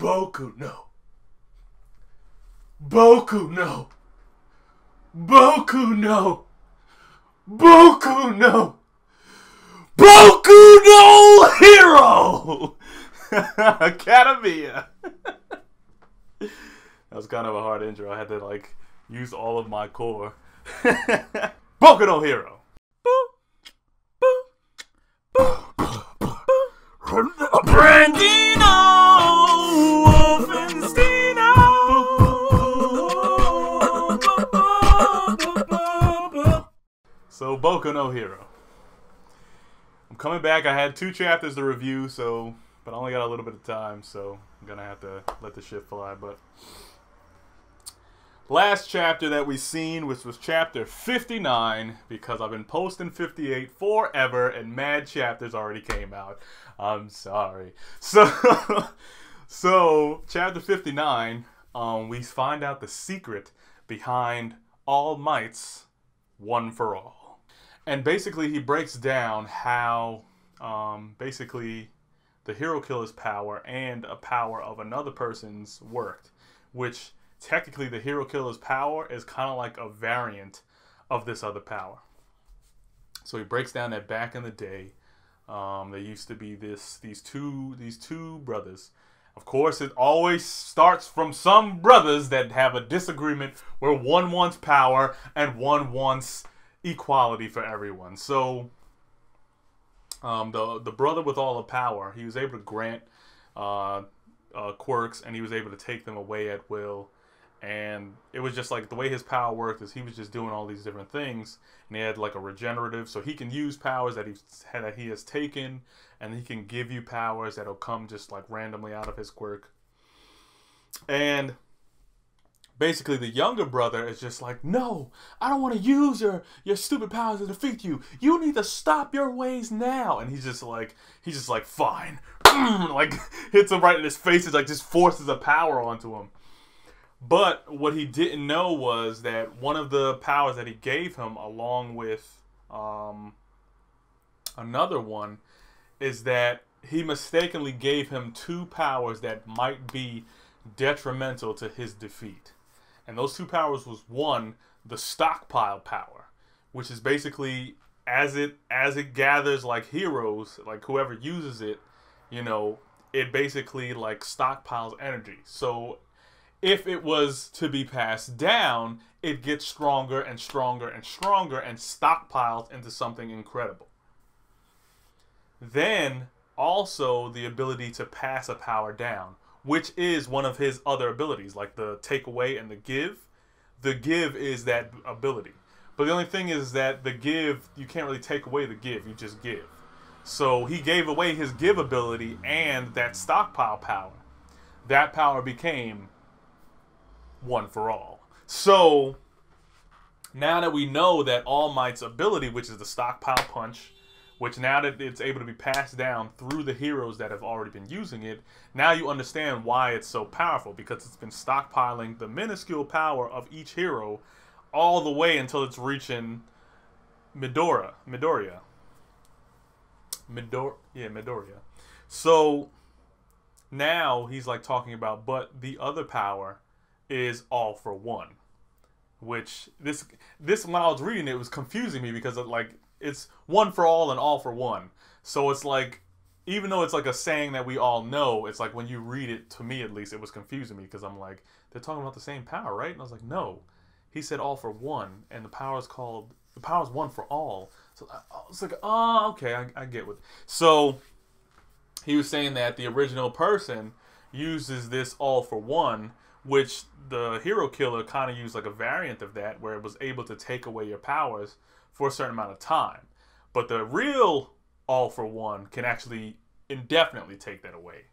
Boku no. Boku no. Boku no. Boku no. Boku no Hero Academia. That was kind of a hard intro. I had to like use all of my core. Boku no Hero. Brandino Wolfensteino. So Boku no Hero. I'm coming back. I had 2 chapters to review, but I only got a little bit of time, so I'm gonna have to let the shit fly. But last chapter that we seen, which was chapter 59, because I've been posting 58 forever and mad chapters already came out. I'm sorry. So chapter 59, we find out the secret behind All Might's One for All. And basically he breaks down how basically the hero killer's power and a power of another person's worked, which technically the hero killer's power is kind of like a variant of this other power. So he breaks down that back in the day, there used to be these two brothers. Of course, it always starts from some brothers that have a disagreement where one wants power and one wants equality for everyone. So the brother with all the power, he was able to grant quirks, and he was able to take them away at will. And it was just like the way his power worked is he was just doing all these different things, and he had like a regenerative, so he can use powers that he has taken, and he can give you powers that'll come just like randomly out of his quirk. And basically the younger brother is just like, no, I don't want to use your stupid powers to defeat you. You need to stop your ways now. And he's just like fine. Like hits him right in his face. It's like just forces a power onto him. But what he didn't know was that one of the powers that he gave him, along with another one, is that he mistakenly gave him 2 powers that might be detrimental to his defeat. And those 2 powers was, one, the stockpile power, which is basically as it gathers like heroes, like whoever uses it, you know, it basically like stockpiles energy. So if it was to be passed down, it gets stronger and stronger and stronger and stockpiles into something incredible. Then also the ability to pass a power down, which is one of his other abilities, like the take away and the give. The give is that ability. But the only thing is that the give, you can't really take away the give, you just give. So he gave away his give ability and that stockpile power. That power became One for All. So now that we know that All Might's ability, which is the stockpile punch, which now that it's able to be passed down through the heroes that have already been using it, now you understand why it's so powerful, because it's been stockpiling the minuscule power of each hero all the way until it's reaching Midoriya. So now he's like talking about, but the other power is All for One, which this when I was reading it was confusing me, because it's One for All and All for One. So it's like, even though it's like a saying that we all know, it's like when you read it, to me at least, it was confusing me, because I'm like, they're talking about the same power, right? And I was like, no, he said All for One, and the power is One for All. So I was like, oh, okay, I get what. So he was saying that the original person uses this All for One, which the hero killer kind of used like a variant of that, where it was able to take away your powers for a certain amount of time. But the real All for One can actually indefinitely take that away.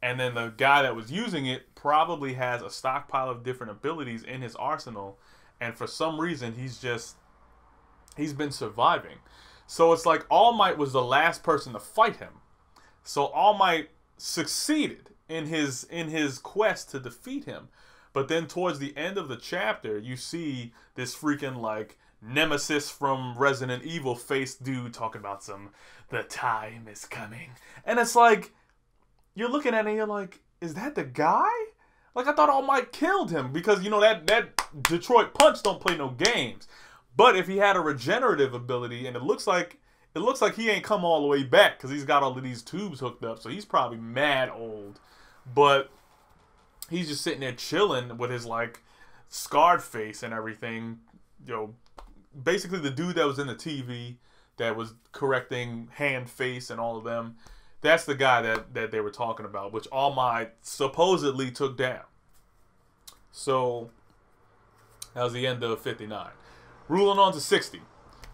And then the guy that was using it probably has a stockpile of different abilities in his arsenal, and for some reason he's been surviving. So it's like All Might was the last person to fight him. So All Might succeeded in his quest to defeat him. But then towards the end of the chapter, you see this freaking like Nemesis from Resident Evil face dude talking about the time is coming. And it's like, you're looking at it and you're like, is that the guy? Like, I thought All Might killed him because, you know, that Detroit Punch don't play no games. But if he had a regenerative ability, and it looks like he ain't come all the way back because he's got all of these tubes hooked up, so he's probably mad old. But he's just sitting there chilling with his, like, scarred face and everything. You know, basically the dude that was in the TV that was correcting hand, face, and all of them. That's the guy that they were talking about, which All Might supposedly took down. So that was the end of 59. Ruling on to 60.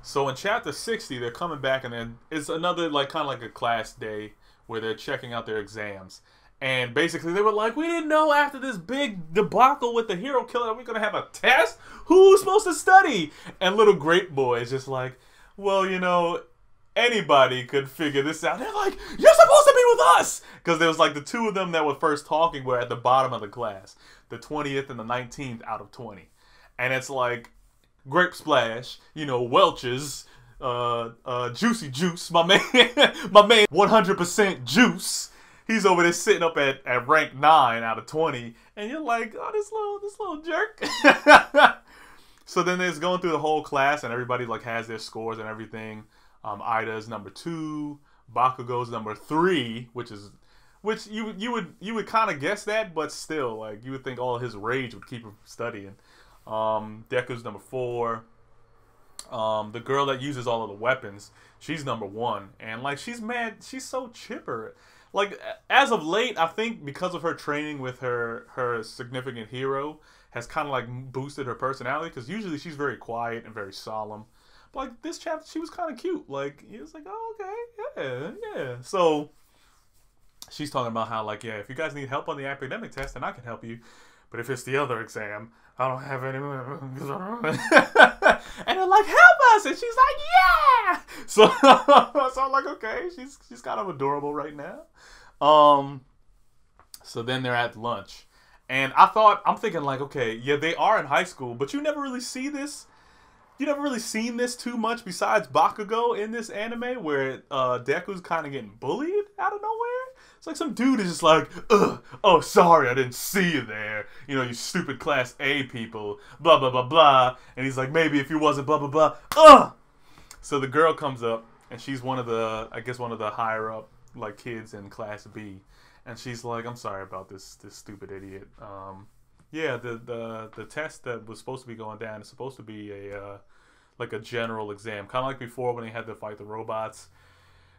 So in chapter 60, they're coming back, and then it's another, like, kind of like a class day where they're checking out their exams. And basically they were like, we didn't know after this big debacle with the hero killer that we're going to have a test? Who's supposed to study? And little Grape Boy is just like, well, you know, anybody could figure this out. They're like, you're supposed to be with us! Because there was like the two of them that were first talking were at the bottom of the class. The 20th and the 19th out of 20. And it's like, Grape Splash, you know, Welch's, Juicy Juice, my man 100% Juice. He's over there sitting up at rank 9 out of 20. And you're like, oh, this little jerk. So then it's going through the whole class, and everybody like has their scores and everything. Ida's number 2, Bakugo's number 3, which you would kind of guess that, but still, like, you would think all his rage would keep him studying. Deku's number 4. The girl that uses all of the weapons, she's number 1, and like she's mad, she's so chipper. Like, as of late, I think because of her training with her significant hero has kind of like boosted her personality, because usually she's very quiet and very solemn. But like this chapter, she was kind of cute. Like, he was like, oh, okay, yeah. So she's talking about how, like, yeah, if you guys need help on the academic test, then I can help you. But if it's the other exam, I don't have any. And they're like, help us! And she's like, yeah! So I'm like, okay, she's kind of adorable right now. So then they're at lunch. And I'm thinking like, okay, yeah, they are in high school, but you never really see this. You never really seen this too much besides Bakugo in this anime where Deku's kind of getting bullied out of nowhere. It's like some dude is just like, ugh, oh, sorry, I didn't see you there. You know, you stupid class A people, blah, blah, blah, blah. And he's like, maybe if you wasn't blah, blah, blah, ugh. So the girl comes up, and she's one of the higher up, like, kids in class B. And she's like, I'm sorry about this stupid idiot. Yeah, the test that was supposed to be going down is supposed to be like a general exam. Kind of like before when they had to fight the robots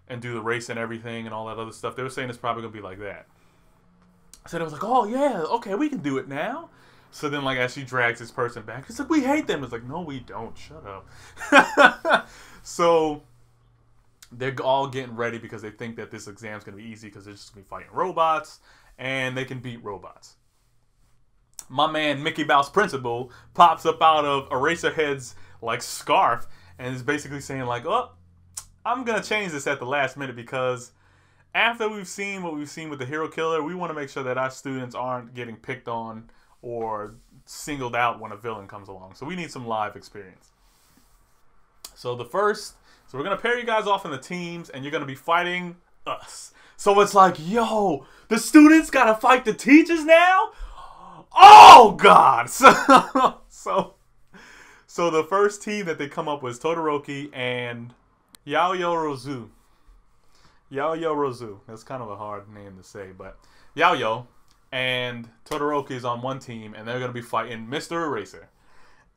and do the race and everything and all that other stuff. They were saying it's probably going to be like that. So I was like, oh, yeah, okay, we can do it now. So then, like, as she drags this person back, it's like, we hate them. It's like, no, we don't. Shut up. So they're all getting ready because they think that this exam's going to be easy because they're just going to be fighting robots and they can beat robots. My man, Mickey Mouse Principal, pops up out of Eraserhead's, like, scarf and is basically saying, like, oh, I'm going to change this at the last minute because after we've seen what we've seen with the hero killer, we want to make sure that our students aren't getting picked on or singled out when a villain comes along. So we need some live experience. So we're going to pair you guys off in the teams, and you're going to be fighting us. So it's like, yo, the students got to fight the teachers now? Oh, God! So the first team that they come up with is Todoroki and Yaoyo Rozu. That's kind of a hard name to say, but Yaoyo and Todoroki is on one team, and they're going to be fighting Mr. Eraser.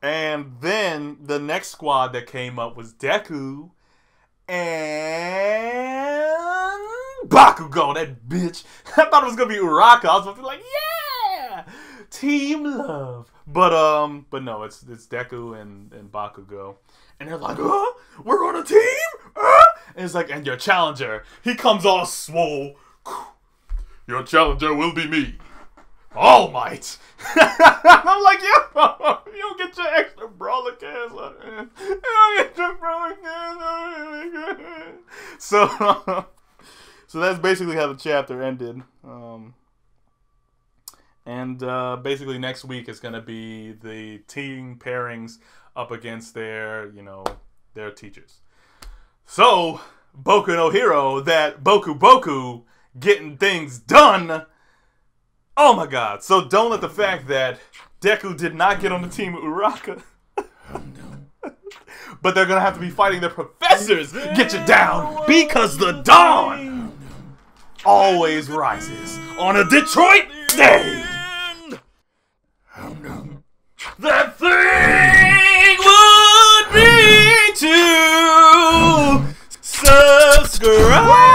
And then the next squad that came up was Deku and Bakugo, that bitch. I thought it was going to be Uraka. I was going to be like, yeah! Team love. But no, it's Deku and Bakugo. And they're like, huh? We're on a team? And it's like, and your challenger, he comes all swole. Your challenger will be me, All Might. I'm like, yo, you don't get your extra brawler cast. You don't get your brawler cast. So that's basically how the chapter ended. And basically next week is going to be the team pairings up against their teachers. So, Boku no Hero, that Boku Boku getting things done, Oh my god. So don't let the fact that Deku did not get on the team with Uraka, but they're going to have to be fighting their professors, get you down, because the dawn always rises on a Detroit day. That thing would be to subscribe.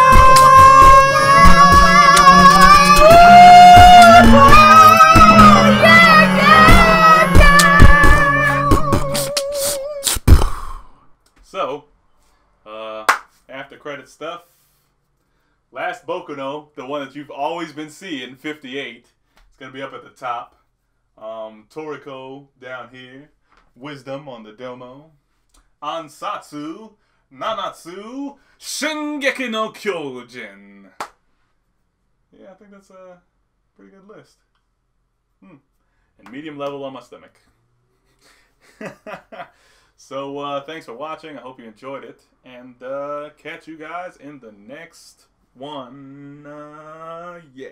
So, after credit stuff, last Bokuno, the one that you've always been seeing, 58, it's going to be up at the top. Toriko down here, Wisdom on the Domo, Ansatsu, Nanatsu, Shingeki no Kyojin. Yeah, I think that's a pretty good list. And medium level on my stomach. So, thanks for watching. I hope you enjoyed it. And catch you guys in the next one. Yeah.